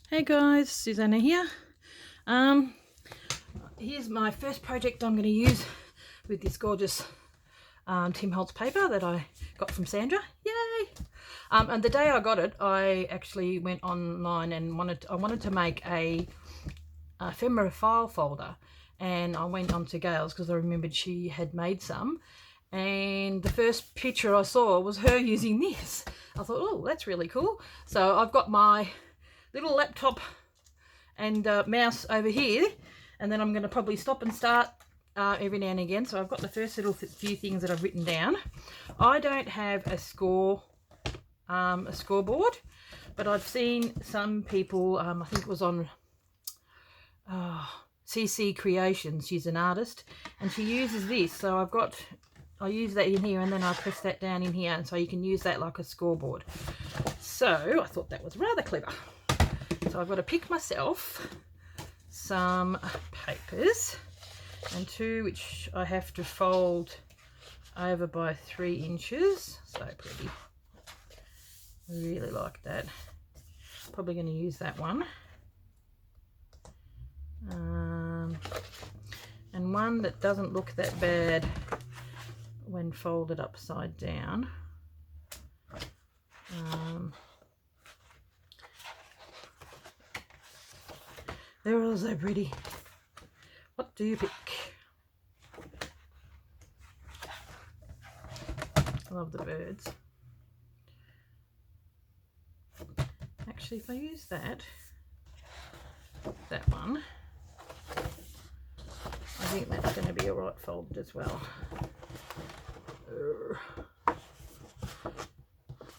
Hey guys, Susanna here. Um, Here's my first project I'm going to use with this gorgeous Tim Holtz paper that I got from Sandra. Yay! And the day I got it, I actually went online and I wanted to make a ephemera file folder, and I went on to Gayle's because I remembered she had made some. And the first picture I saw was her using this. I thought, oh, that's really cool. So I've got my little laptop and mouse over here, and then I'm going to probably stop and start every now and again. So I've got the first little few things that I've written down. I don't have a scoreboard, but I've seen some people, I think it was on CC Creations, she's an artist, and she uses this. So I use that in here, and then I press that down in here, and so you can use that like a scoreboard. So I thought that was rather clever. So I've got to pick myself some papers, and two which I have to fold over by 3 inches. So pretty. I really like that. Probably going to use that one. And one that doesn't look that bad when folded upside down. They're all so pretty. What do you pick? I love the birds. Actually, if I use that one, I think that's going to be alright folded as well.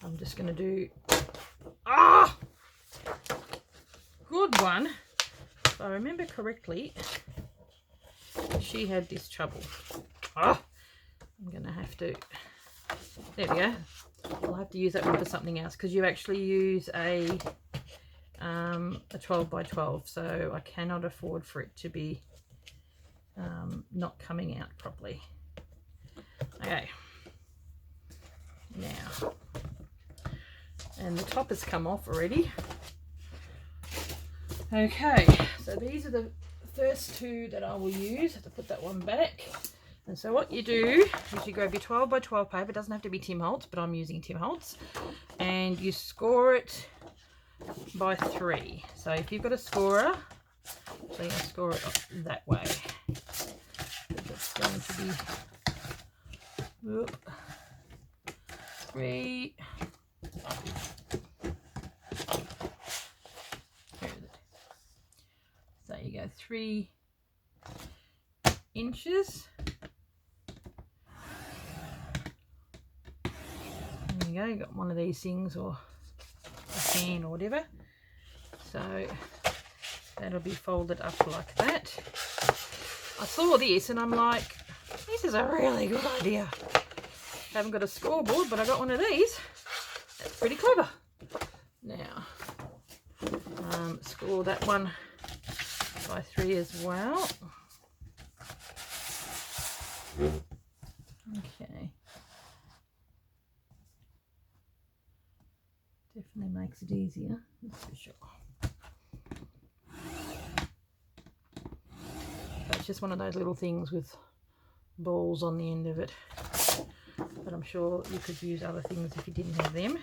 I'm just going to do... Good one. If I remember correctly, she had this trouble. I'm going to have to... There we go. I'll have to use that one for something else, because you actually use a 12 by 12, so I cannot afford for it to be not coming out properly. Okay. Now, and the top has come off already. Okay, so these are the first two that I will use. I have to put that one back. And so what you do is you grab your 12 by 12 paper. It doesn't have to be Tim Holtz, but I'm using Tim Holtz. And you score it by 3. So if you've got a scorer, so you score it that way. It's going to be 3. So you go 3 inches. There you go, you got one of these things, or a fan or whatever. So that'll be folded up like that. I saw this and I'm like, this is a really good idea. Haven't got a scoreboard, but I got one of these. That's pretty clever. Now, score that one by 3 as well. Okay. Definitely makes it easier, that's for sure. It's just one of those little things with balls on the end of it. But I'm sure you could use other things if you didn't have them.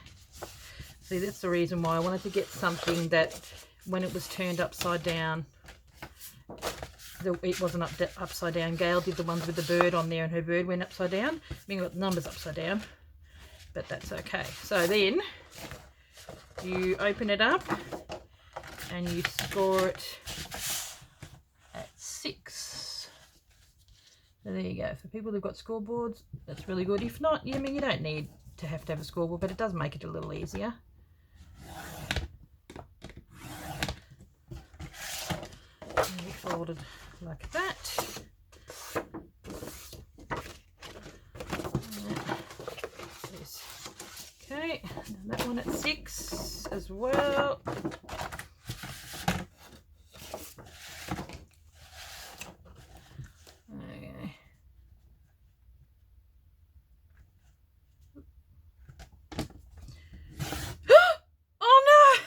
See, that's the reason why I wanted to get something that when it was turned upside down, it wasn't upside down. Gayle did the ones with the bird on there, and her bird went upside down. I mean, got the numbers upside down, but that's okay. So then you open it up and you score it at 6. So there you go. For people who've got scoreboards, that's really good. If not, I mean, you don't need to have a scoreboard, but it does make it a little easier. And we fold it like that. Okay, and that one at 6 as well. Okay. Oh no!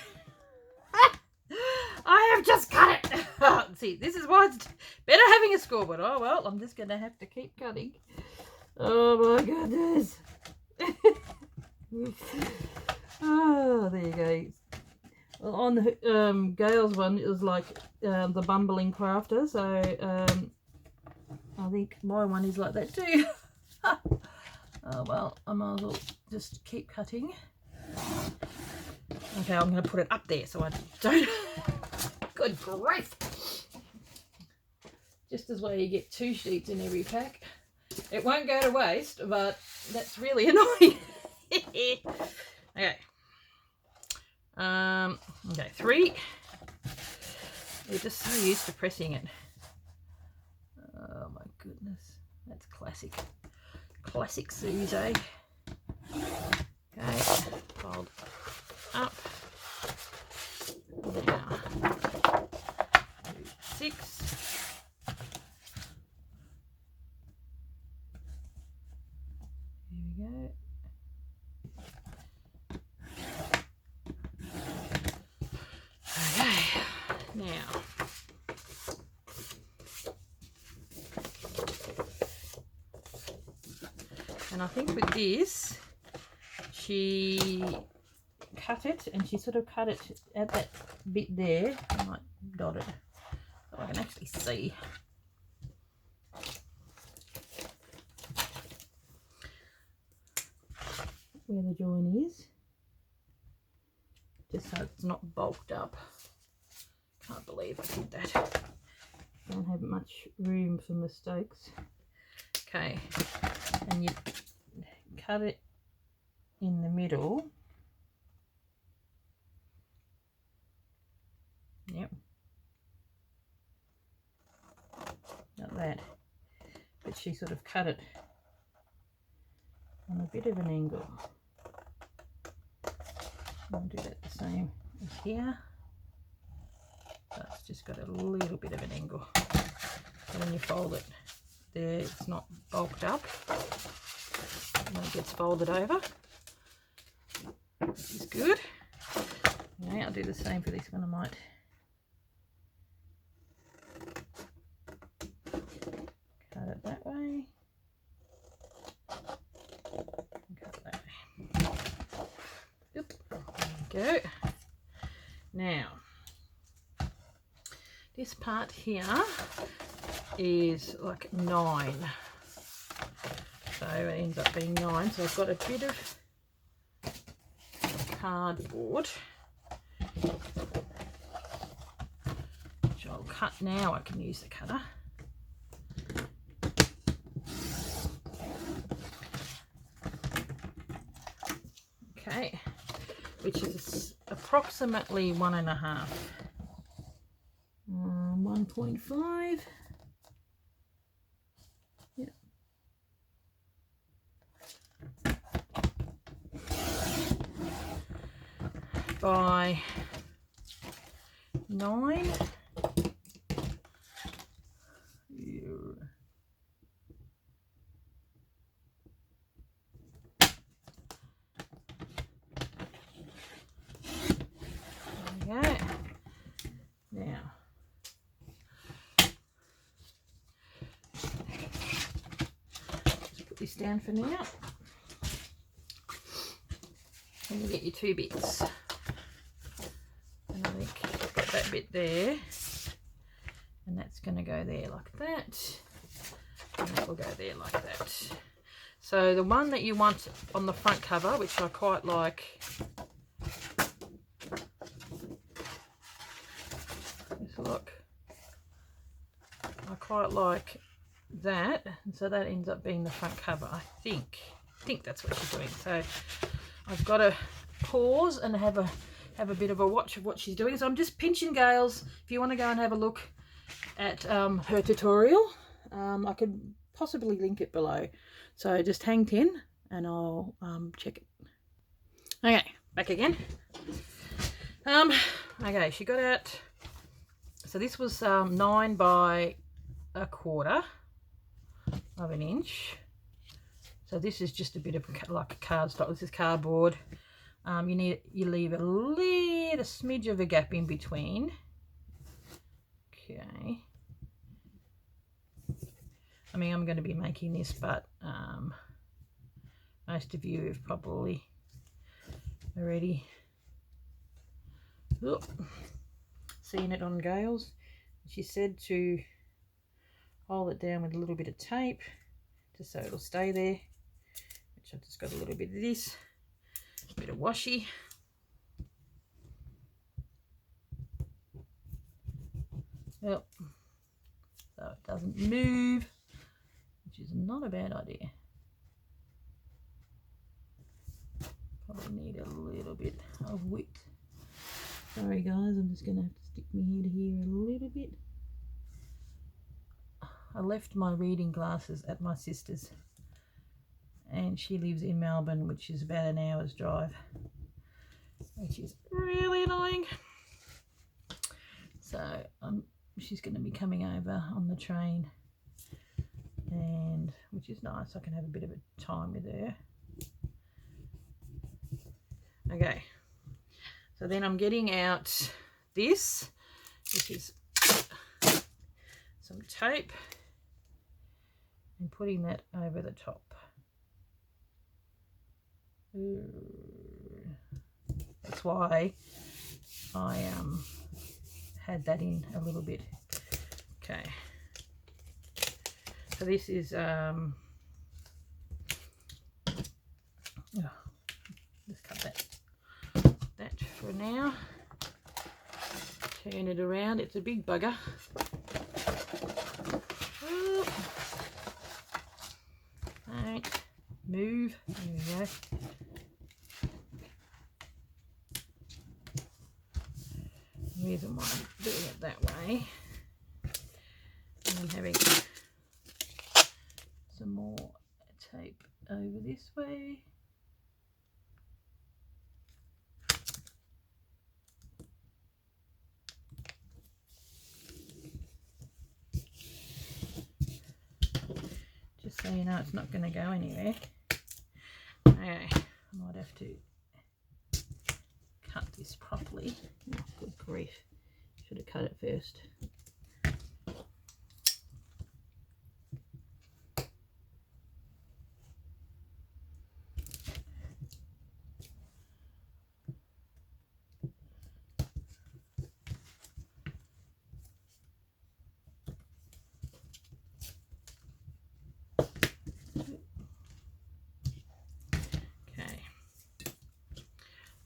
See, this is why it's better having a scoreboard. Oh, well, I'm just going to have to keep cutting. Oh, my goodness. Oh, there you go. Well, on Gayle's one, it was like the bumbling crafter. So I think my one is like that too. Oh, well, I might as well just keep cutting. Okay, I'm going to put it up there so I don't... Good grief! Just as well you get 2 sheets in every pack. It won't go to waste, but that's really annoying. Okay. Okay, 3. We're just so used to pressing it. Oh my goodness. That's classic. Classic Suze, eh? Okay, fold up. Now, 6. Here we go. Okay, now. And I think with this, she cut it, and she sort of cut it at that bit there. I might dot it so I can actually see. Where the join is, just so it's not bulked up. Can't believe I did that. Don't have much room for mistakes. Okay, and you cut it in the middle. Yep, like that. But she sort of cut it on a bit of an angle. I'll do that the same as here. So it's just got a little bit of an angle. So when you fold it there, it's not bulked up. When it gets folded over, which is good. Okay, I'll do the same for this one. I might cut it that way. Cut it that way. Oop. There we go. Now, this part here is like 9. So it ends up being 9. So I've got a bit of cardboard, which I'll cut now. I can use the cutter. Okay, which is approximately 1.5. 1.5. Yeah. By 9. Okay. Now, just put this down for now. And you get your 2 bits. And I think I've got that bit there. And that's going to go there like that. And that will go there like that. So the one that you want on the front cover, which I quite like, just look, I quite like that, and so that ends up being the front cover. I think that's what she's doing. So I've got to pause and have a bit of a watch of what she's doing. So I'm just pinching Gayle's. If you want to go and have a look at her tutorial, I could possibly link it below. So just hang 10 and I'll check it. Okay, back again. Okay, she got out. So this was 9 by 1/4 of an inch. So this is just a bit of like a cardstock. This is cardboard. You leave a smidge of a gap in between. Okay. I mean, I'm going to be making this, but most of you have probably already seen it on Gayle's. She said to hold it down with a little bit of tape just so it'll stay there, which I've just got a little bit of this, a bit of washi. Yep. So it doesn't move, which is not a bad idea. Probably need a little bit of width. Sorry guys, I'm just going to have to stick my head here a little bit. I left my reading glasses at my sister's, and she lives in Melbourne, which is about an hour's drive, which is really annoying. So she's going to be coming over on the train, and which is nice. I can have a bit of a time with her. Okay, so then I'm getting out this, which is some tape, and putting that over the top. That's why I had that in a little bit. Okay, so this is just cut that for now. Turn it around. It's a big bugger. Don't move. There we go. The reason why I'm doing it that way, and I'm having some more tape over this way. Just so you know it's not going to go anywhere. Okay, I might have to cut this properly. Oh, good grief, should have cut it first.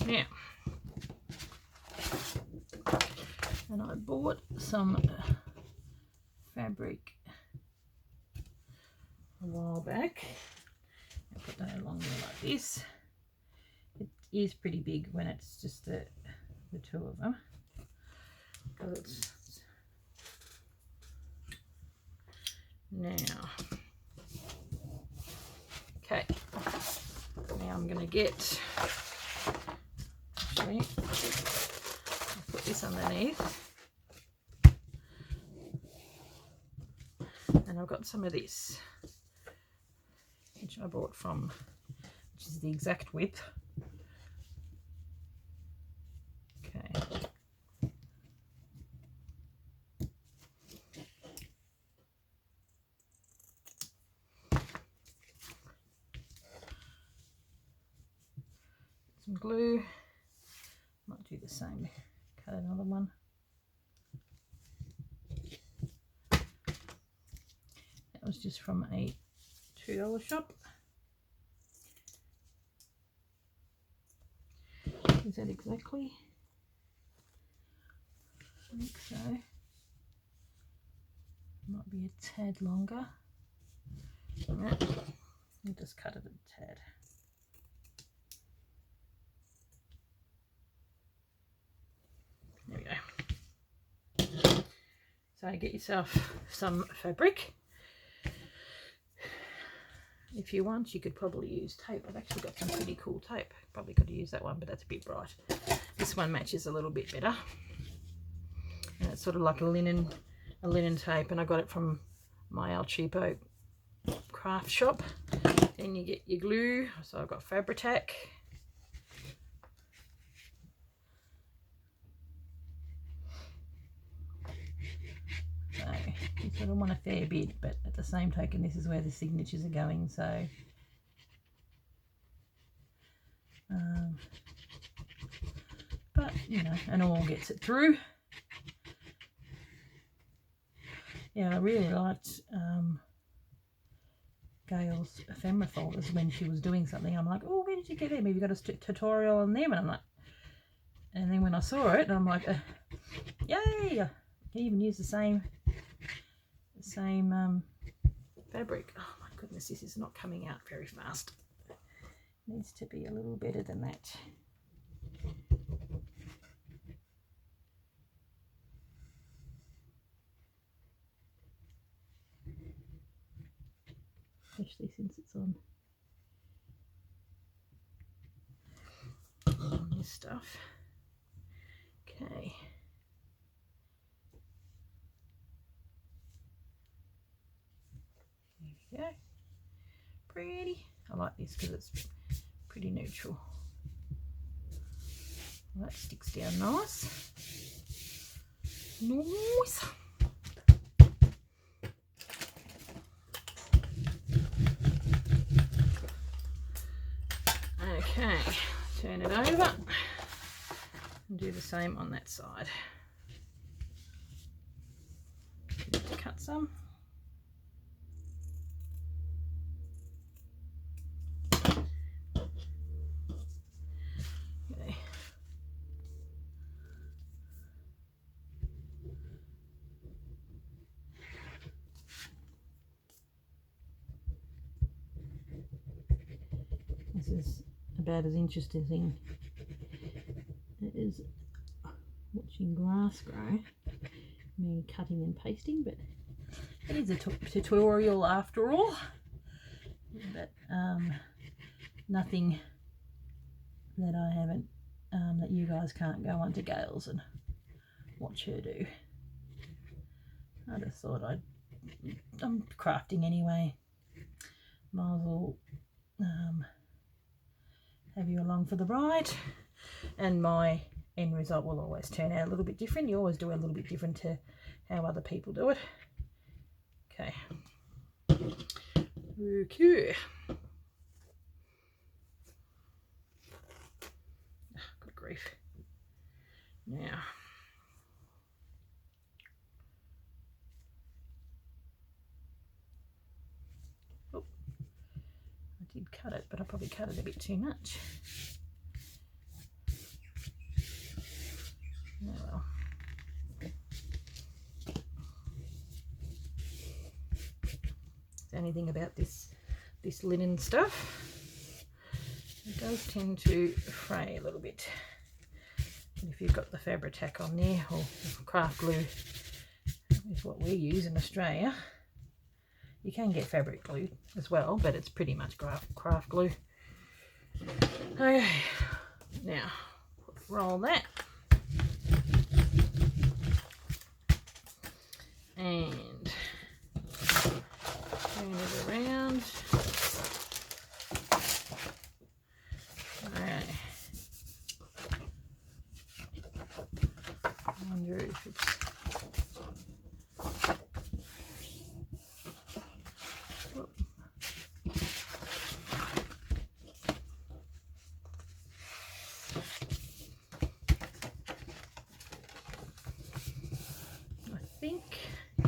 Now, and I bought some fabric a while back. I put that along there like this. It is pretty big when it's just the two of them. Now, okay. Now I'm going to get. Actually, I'll put this underneath, and I've got some of this, which I bought from, which is the exact width. Okay. Some glue. Might do the same, cut another one. That was just from a $2 shop. Is that exactly? I think so. Might be a tad longer. Right. I'll just cut it a tad. There we go. So get yourself some fabric. If you want, you could probably use tape. I've actually got some pretty cool tape. Probably could use that one, but that's a bit bright. This one matches a little bit better. And it's sort of like a linen tape, and I got it from my El Cheapo craft shop. Then you get your glue. So I've got Fabri-Tac. I don't want a fair bit, but at the same token, this is where the signatures are going, so but you know, and all gets it through. Yeah, I really liked Gayle's ephemera folders when she was doing something. I'm like, oh, where did you get them? Have you got a tutorial on them? And I'm like, and then when I saw it, I'm like, yay! I can even use the same fabric. Oh my goodness, this is not coming out very fast. It needs to be a little better than that. Especially since it's on this stuff. Okay. There we go. Pretty. I like this because it's pretty neutral. Well, that sticks down nice. Nice. Okay, turn it over and do the same on that side. Need to cut some. Okay. This is about as interesting as watching grass grow, me cutting and pasting, but it is a tutorial after all. But nothing that I haven't, that you guys can't go onto Gayle's and watch her do. I just thought I'm crafting anyway, might as well have you along for the ride, and my end result will always turn out a little bit different. You always do a little bit different to how other people do it. Okay. Okay. Good grief. Now, oh, I did cut it, but I probably cut it a bit too much. Oh well. Anything about this linen stuff, it does tend to fray a little bit. And if you've got the Fabri-Tac on there, or craft glue is what we use in Australia. You can get fabric glue as well, but it's pretty much craft glue. Okay, now roll that. And turn it around. Alright. I wonder if it's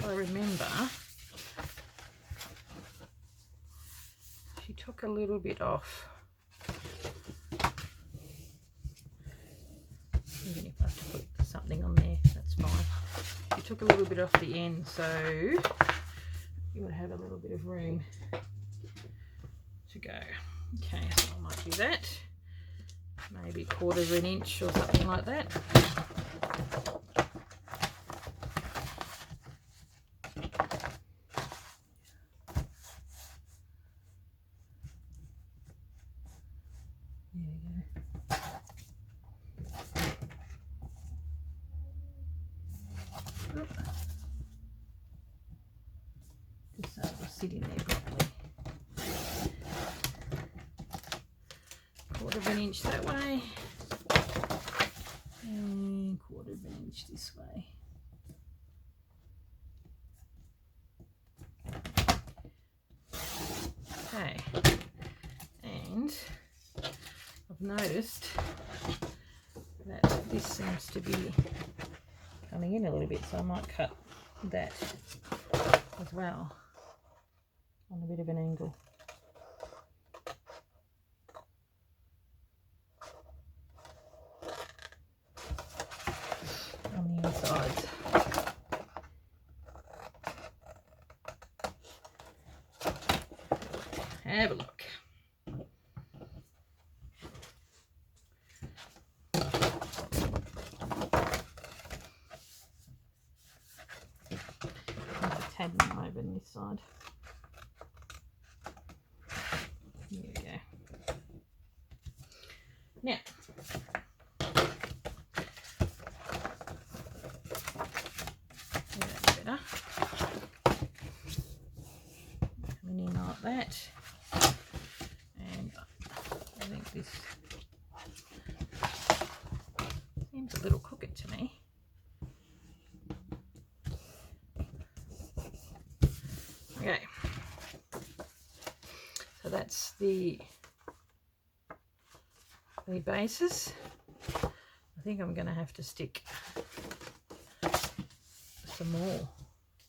I remember she took a little bit off, even if I have to put something on there, that's fine. She took a little bit off the end, so you would have a little bit of room to go. Okay, so I might do that, maybe 1/4 of an inch or something like that. Just so it'll sit in there properly. 1/4 of an inch that way, and 1/4 of an inch this way. noticed that this seems to be coming in a little bit, so I might cut that as well on a bit of an angle. On the insides. Have a look. A tad more over on this side. There we go. Now, that's better. Coming in like that. And I think this seems a little crooked to me. Okay, so that's the bases. I think I'm going to have to stick some more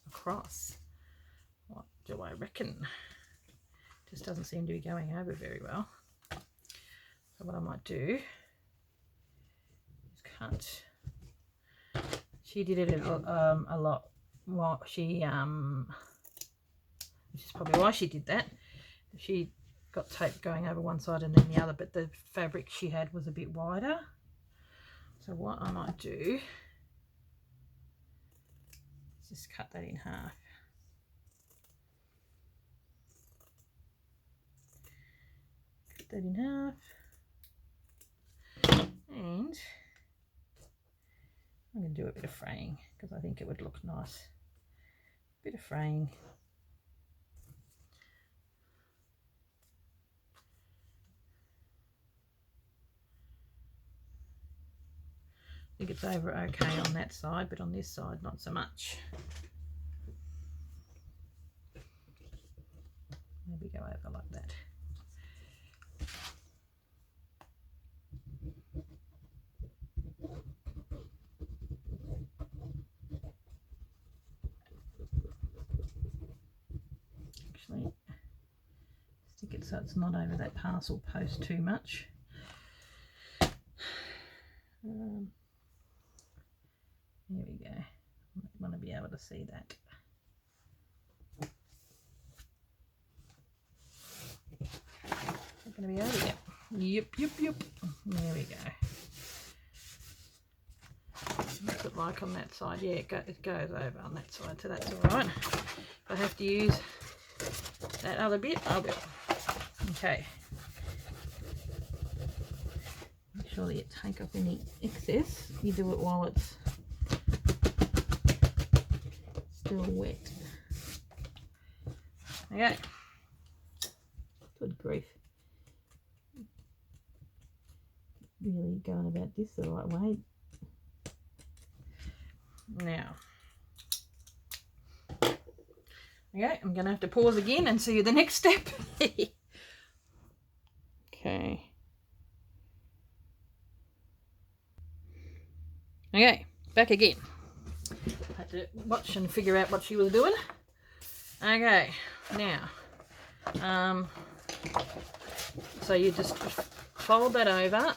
across. What do I reckon? Just doesn't seem to be going over very well. So what I might do is cut. She did it a lot while she which is probably why she did that. She got tape going over one side and then the other, but the fabric she had was a bit wider. So what I might do is just cut that in half. Cut that in half. And I'm going to do a bit of fraying because I think it would look nice. A bit of fraying. I think it's over okay on that side, but on this side not so much. Maybe go over like that. Actually, stick it so it's not over that parcel post too much. There we go. I want to be able to see that. Not going to be over yet. Yep. There we go. What's it like on that side? Yeah, it goes over on that side, so that's all right. If I have to use that other bit, I will. Okay. Make sure that you take off any excess. You do it while it's still wet. Okay. Good grief. Really going about this the right way. Now, okay, I'm going to have to pause again and see you the next step. Okay. Okay, back again. Had to watch and figure out what she was doing. Okay, now, so you just fold that over,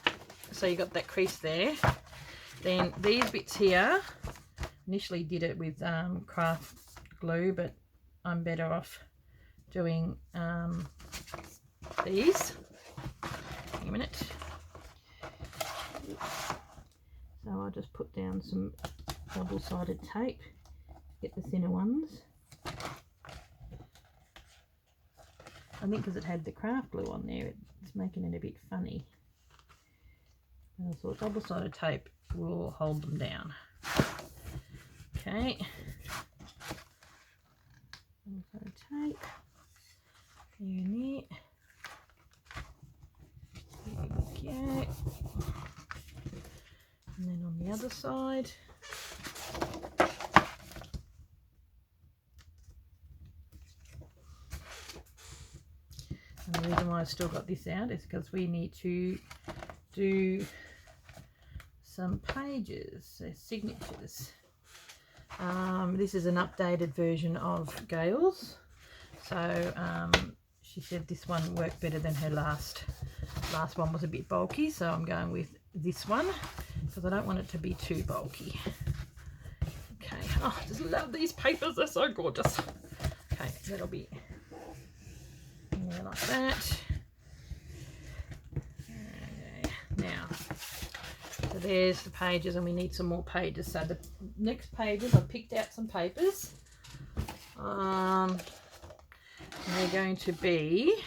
so you got that crease there. Then these bits here, initially did it with craft glue, but I'm better off doing these. Hang on a minute. So I'll just put down some double-sided tape, get the thinner ones. I think because it had the craft glue on there, it's making it a bit funny. And I thought double-sided tape will hold them down. Okay. Double-sided tape. There and there. There we go. And then on the other side. And the reason why I've still got this out is because we need to do some pages, signatures. This is an updated version of Gayle's, so she said this one worked better than her last one was a bit bulky, so I'm going with this one because I don't want it to be too bulky. Okay, oh, I just love these papers, they're so gorgeous. Okay, that'll be like that. Okay, now, so there's the pages, and we need some more pages. So the next pages, I've picked out some papers. They're going to be,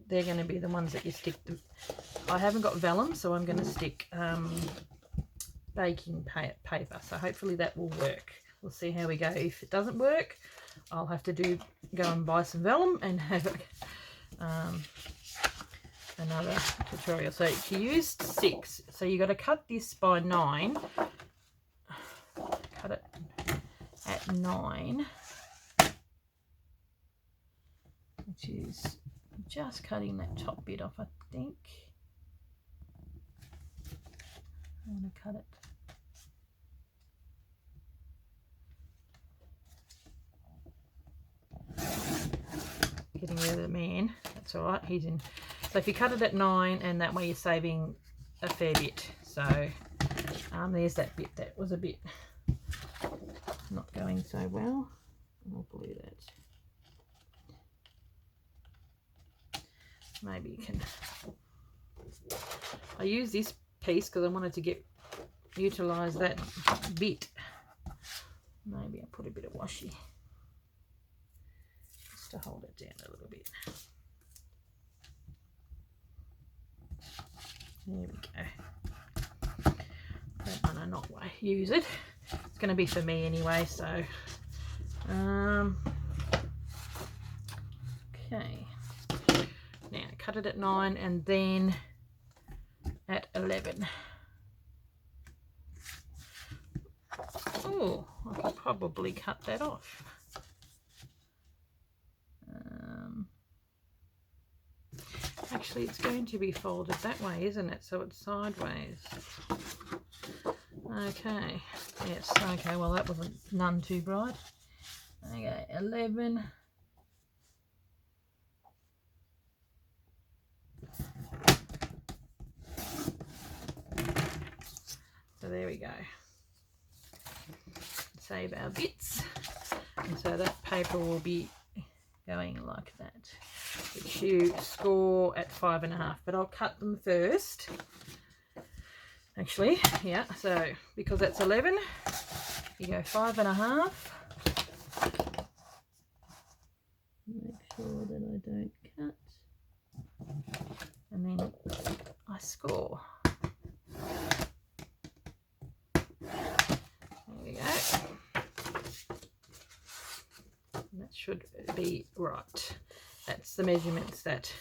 they're going to be the ones that you stick them. I haven't got vellum, so I'm going to stick baking paper. So hopefully that will work. We'll see how we go. If it doesn't work, I'll have to go and buy some vellum and have another tutorial. So she used 6. So you got to cut this by 9. Cut it at 9, which is just cutting that top bit off, I think. I want to cut it. Getting rid of the man, that's all right, he's in. So if you cut it at 9, and that way you're saving a fair bit. So there's that bit that was a bit not going so well. I'll glue that. Maybe you can. I use this piece because I wanted to utilize that bit. Maybe I'll put a bit of washi just to hold it down a little bit. There we go. That one I not use it. It's going to be for me anyway, so okay. Now cut it at 9 and then at 11. Oh, I could probably cut that off. Actually, it's going to be folded that way, isn't it? So it's sideways. Okay. Yes. Okay. Well, that wasn't none too bright. Okay. 11. So there we go. Save our bits, and so that paper will be going like that, which you score at 5.5. But I'll cut them first. Actually, yeah. So because that's 11, you go 5.5. Make sure that I don't cut, and then I score. There we go. And that should be right. That's the measurements that.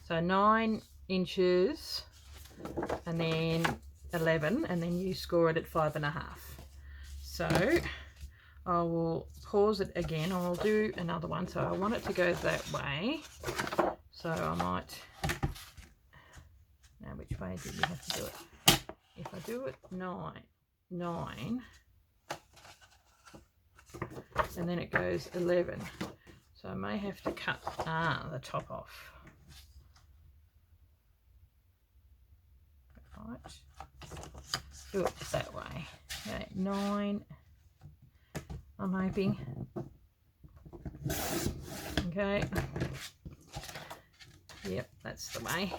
So 9 inches, and then 11, and then you score it at 5.5. So I will pause it again. I'll do another one. So I want it to go that way. So I might. Now, which way do we have to do it? If I do it 9, and then it goes 11. So I may have to cut the top off. Right. Do it that way. Okay, 9. I'm hoping. Okay. Yep, that's the way.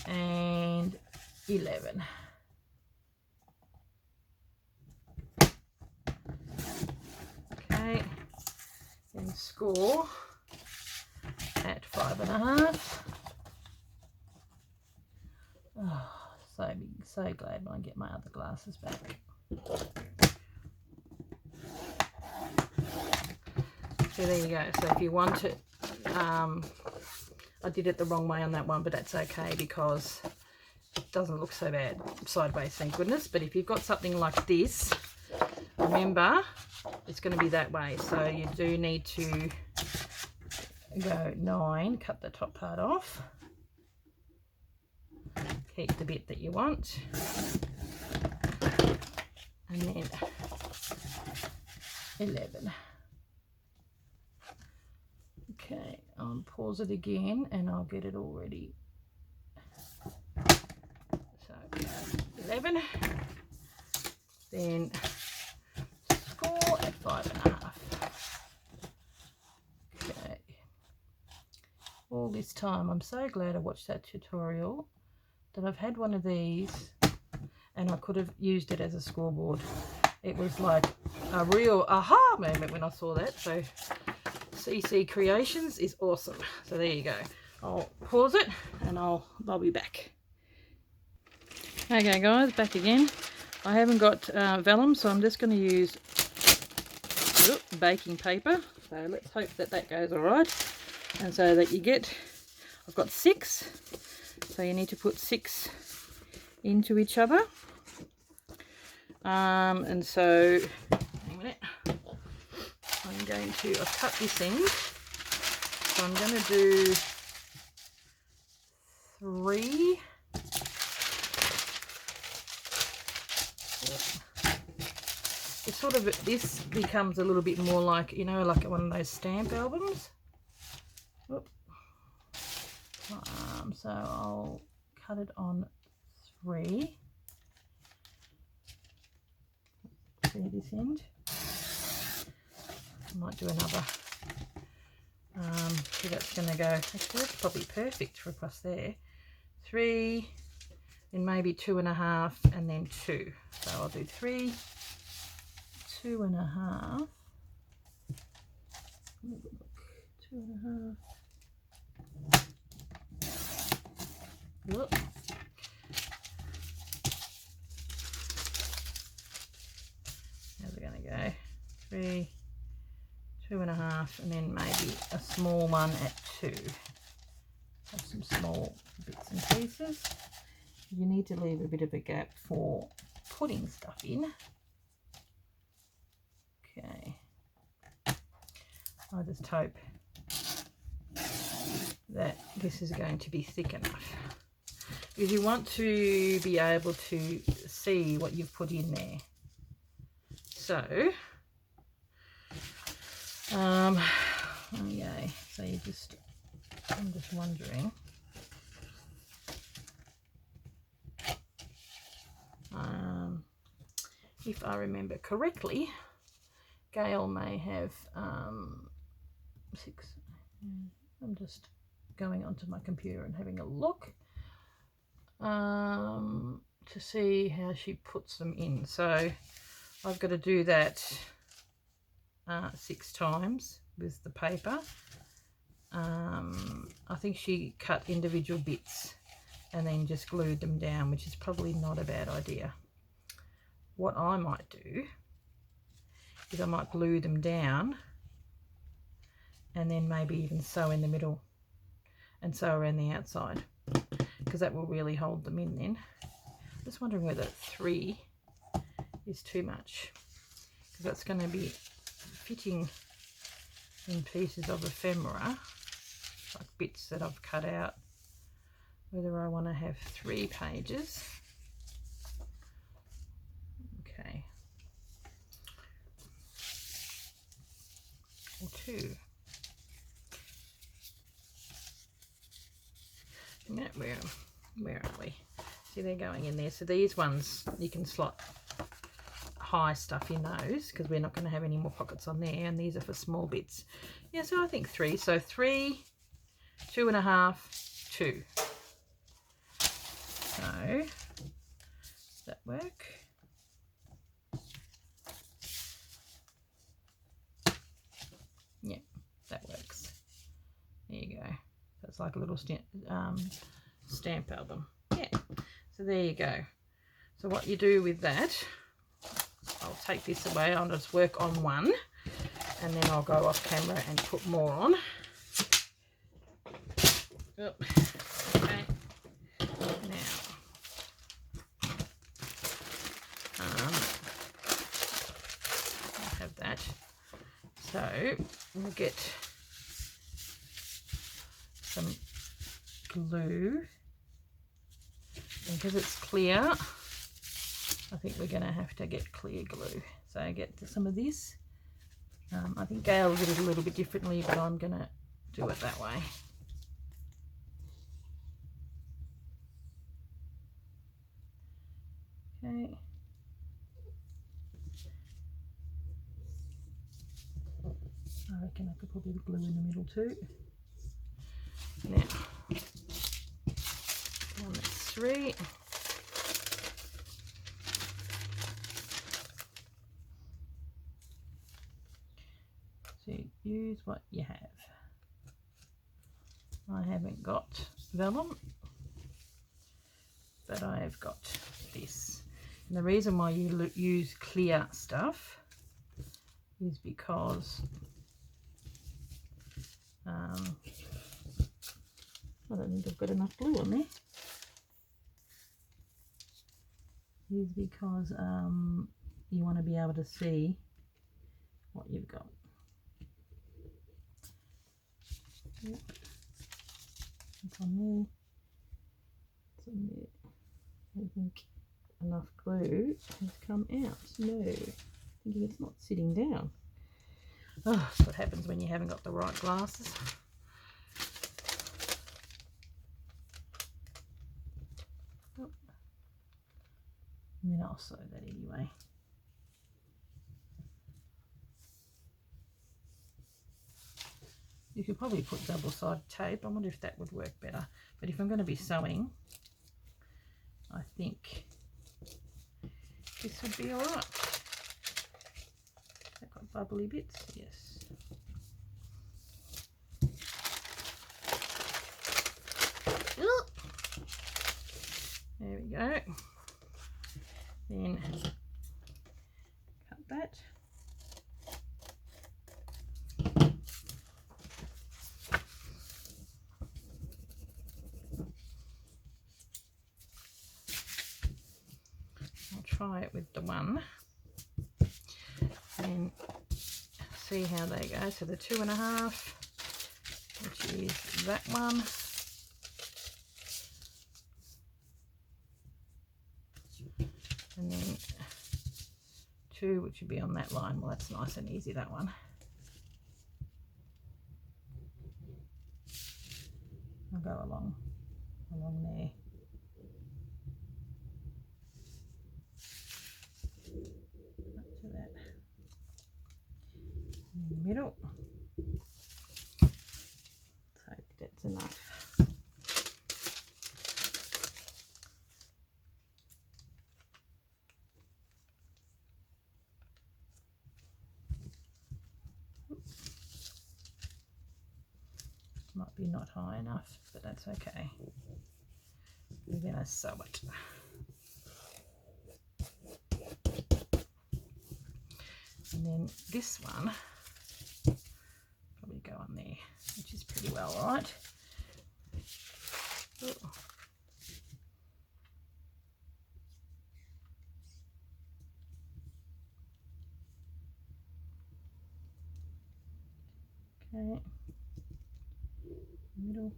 And 11. Okay, then score at 5.5. Oh, so glad when I get my other glasses back. So there you go. So if you want it, I did it the wrong way on that one, but that's okay because it doesn't look so bad sideways, thank goodness. But if you've got something like this, remember it's going to be that way, so you do need to go 9, cut the top part off, keep the bit that you want, and then 11. Okay, I'll pause it again and I'll get it all ready. So 11, then score at 5.5. Okay, all this time I'm so glad I watched that tutorial, that I've had one of these and I could have used it as a scoreboard. It was like a real aha moment when I saw that. So CC Creations is awesome. So there you go. I'll pause it and I'll be back. Okay guys, back again. I haven't got vellum, so I'm just going to use baking paper. So let's hope that that goes all right. And so that you get, I've got 6. So you need to put 6 into each other. And so, hang a minute. I'm going to, I've cut this end. So I'm going to do 3. It's sort of, this becomes a little bit more like, you know, like one of those stamp albums. So I'll cut it on 3. See this end? I might do another. So that's going to go, actually that's probably perfect for across there. 3, then maybe 2.5, and then 2. So I'll do 3, 2.5, 2.5. Look. How's it going to go? 3, 2.5, and then maybe a small one at 2. Have some small bits and pieces. You need to leave a bit of a gap for putting stuff in. Okay. I just hope that this is going to be thick enough, because you want to be able to see what you've put in there. So, okay, so you just, I'm just wondering, if I remember correctly, Gayle may have 6. I'm just going onto my computer and having a look to see how she puts them in. So I've got to do that 6 times with the paper. I think she cut individual bits and then just glued them down, which is probably not a bad idea. What I might do is I might glue them down and then maybe even sew in the middle and sew around the outside, because that will really hold them in then. Just wondering whether 3 is too much, because that's going to be fitting in pieces of ephemera, like bits that I've cut out, whether I want to have 3 pages. Okay. Or 2. Where are we? See, they're going in there. So these ones, you can slot high stuff in those, because we're not going to have any more pockets on there, and these are for small bits. Yeah, so I think 3. So 3, 2.5, 2. So, does that work? Yeah, that works. There you go. That's like a little stamp album. Yeah, so there you go. So what you do with that, I'll take this away. I'll just work on one, and then I'll go off camera and put more on. Oh, okay. Now, I'll have that. So we'll get some glue. And because it's clear, I think we're going to have to get clear glue. So get some of this. I think Gayle did it a little bit differently, but I'm going to do it that way. Okay. I reckon I could probably glue in the middle too. Now, on that's 3. So use what you have. I haven't got vellum, but I have got this. And the reason why you use clear stuff is because I don't think I've got enough glue on there. Is because you want to be able to see what you've got. Yep. It's on there. It's on there. I think enough glue has come out. No, thinking it's not sitting down. Oh, that's what happens when you haven't got the right glasses. Oh. And then I'll sew that anyway. You could probably put double-sided tape. I wonder if that would work better. But if I'm going to be sewing, I think this would be all right. That got bubbly bits, yes. There we go. Then cut that. I'll try it with the one and see how they go. So the 2.5, which is that one. And then 2, which would be on that line. Well, that's nice and easy, that one. I'll go along there. Up to that. In the middle. So that's enough. Might be not high enough, but that's okay. We're going to sew it. And then this one probably go on there, which is pretty well right. Oh. Okay. Middle,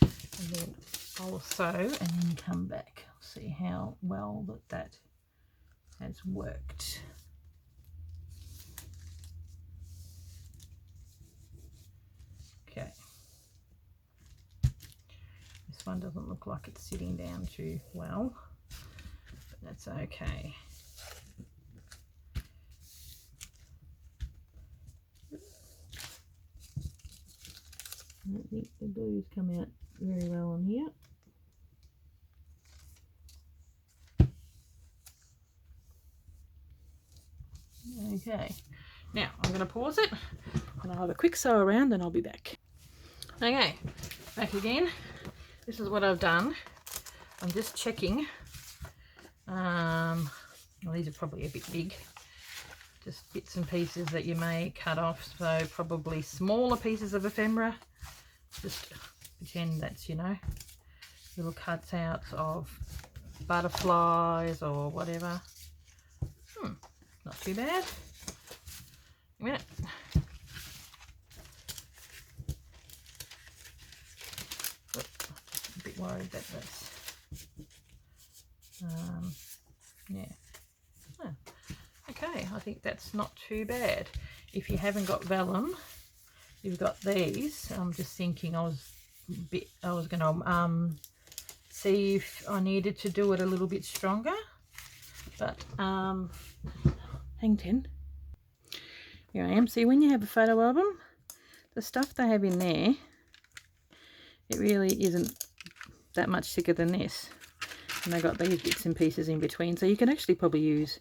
and then I'll sew and then come back. See how well that has worked. Okay, this one doesn't look like it's sitting down too well, but that's okay. I don't think the glue's come out very well on here. Okay, now I'm going to pause it and I'll have a quick sew around and I'll be back. Okay, back again. This is what I've done. I'm just checking. Well, these are probably a bit big. Just bits and pieces that you may cut off, so probably smaller pieces of ephemera. Just pretend that's, you know, little cutouts of butterflies or whatever. Not too bad. A minute. worried that that's yeah. Oh, okay, I think that's not too bad. If you haven't got vellum, you've got these. I'm just thinking I was going to see if I needed to do it a little bit stronger, but hang 10. Here I am. See, when you have a photo album, the stuff they have in there, it really isn't that much thicker than this. And I got these bits and pieces in between, so you can actually probably use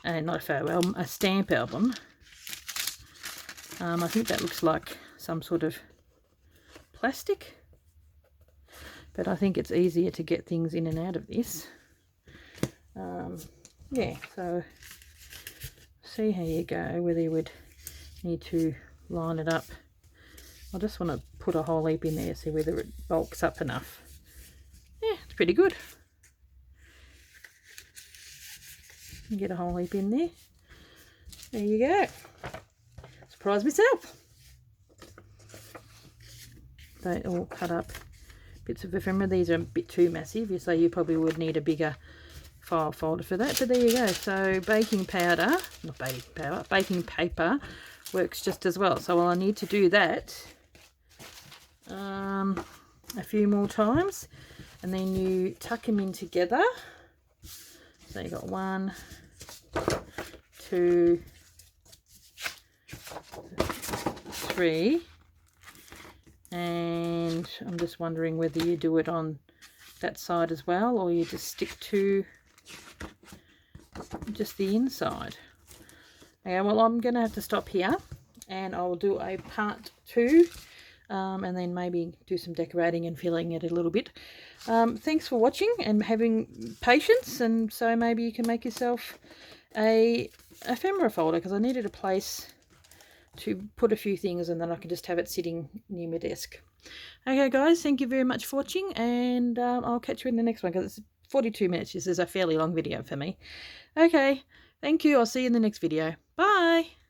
not a photo album, a stamp album. I think that looks like some sort of plastic, but I think it's easier to get things in and out of this. Yeah, so see how you go, whether you would need to line it up. I just want to put a whole heap in there, see whether it bulks up enough. Yeah, it's pretty good. Get a whole heap in there. There you go. Surprise myself. They all cut up bits of ephemera. These are a bit too massive, so you probably would need a bigger file folder for that, but there you go. So baking powder, not baking powder, baking paper works just as well. So I need to do that a few more times, and then you tuck them in together. So you got 1, 2, 3, and I'm just wondering whether you do it on that side as well, or you just stick to just the inside. Okay, well, I'm going to have to stop here, and I'll do a part 2, and then maybe do some decorating and filling it a little bit. Thanks for watching and having patience, and so maybe you can make yourself a ephemera folder, because I needed a place to put a few things, and then I can just have it sitting near my desk. Okay guys, thank you very much for watching, and I'll catch you in the next one, because it's 42 minutes. This is a fairly long video for me. Okay, thank you. I'll see you in the next video. Bye.